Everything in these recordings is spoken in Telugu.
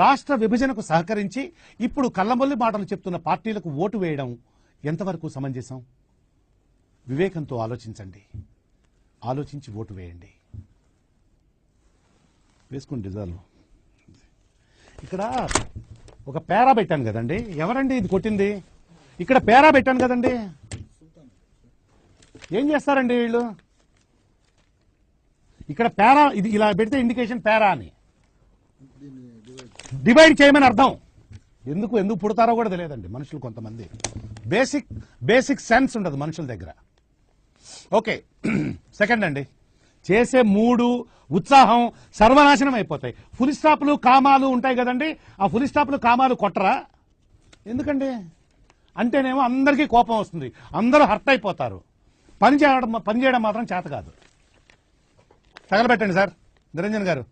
రాష్ట్ర విభజనకు సహకరించి ఇప్పుడు కళ్ళబొల్లి మాటలు చెప్తున్న పార్టీలకు ఓటు వేయడం ఎంతవరకు సమంజసం? వివేకంతో ఆలోచించండి, ఆలోచించి ఓటు వేయండి. వేసుకోండి రిజాల్వ్. ఇక్కడ ఒక పేరా పెట్టాను కదండి, ఎవరండి ఇది కొట్టింది? ఇక్కడ పేరా పెట్టాను కదండి, ఏం చేస్తారండి వీళ్ళు? ఇక్కడ పేరా, ఇది ఇలా పెడితే ఇండికేషన్ పేరా అని, డివైడ్ చేయమని అర్థం. ఎందుకు పుడతారో కూడా తెలియదండి మనుషులు, కొంతమంది బేసిక్ సెన్స్ ఉండదు మనుషుల దగ్గర. ఓకే, సెకండ్ అండి, చేసే మూడు ఉత్సాహం సర్వనాశనం అయిపోతాయి. ఫుల్ స్టాప్లు కామాలు ఉంటాయి కదండి, ఆ ఫుల్ స్టాప్లు కామాలు కొట్టరా? ఎందుకండి అంటేనేమో అందరికీ కోపం వస్తుంది, అందరూ హర్ట్ అయిపోతారు. పని చేయడం మాత్రం చేత కాదు. తగలబెట్టండి సార్. నిరంజన్ గారు,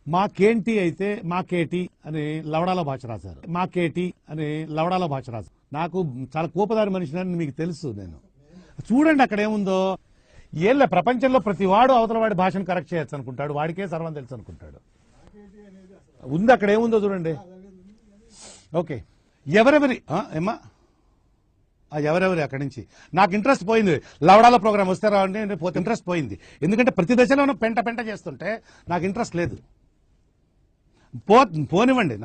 మాకేంటి అయితే మాకేటి అని లవడాలో భాష రాశారు. మాకేటి అని లవడాలో భాష రాశారు. నాకు చాలా కోపదారి మనిషిని మీకు తెలుసు. నేను చూడండి అక్కడ ఏముందో. ఏళ్ళ ప్రపంచంలో ప్రతి వాడు అవతల వాడి భాషను కరెక్ట్ చేయొచ్చు అనుకుంటాడు, వాడికే సర్వం తెలుసు అనుకుంటాడు. ఉంది అక్కడ ఏముందో చూడండి. ఓకే, ఎవరెవరి ఏమ్మా ఎవరెవరి అక్కడి నుంచి నాకు ఇంట్రెస్ట్ పోయింది. లవడాల ప్రోగ్రామ్ వస్తే రావండి, పోతే ఇంట్రెస్ట్ పోయింది. ఎందుకంటే ప్రతి దశలోనూ పెంట చేస్తుంటే నాకు ఇంట్రెస్ట్ లేదు. పోనివ్వండి,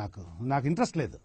నాకు ఇంట్రెస్ట్ లేదు.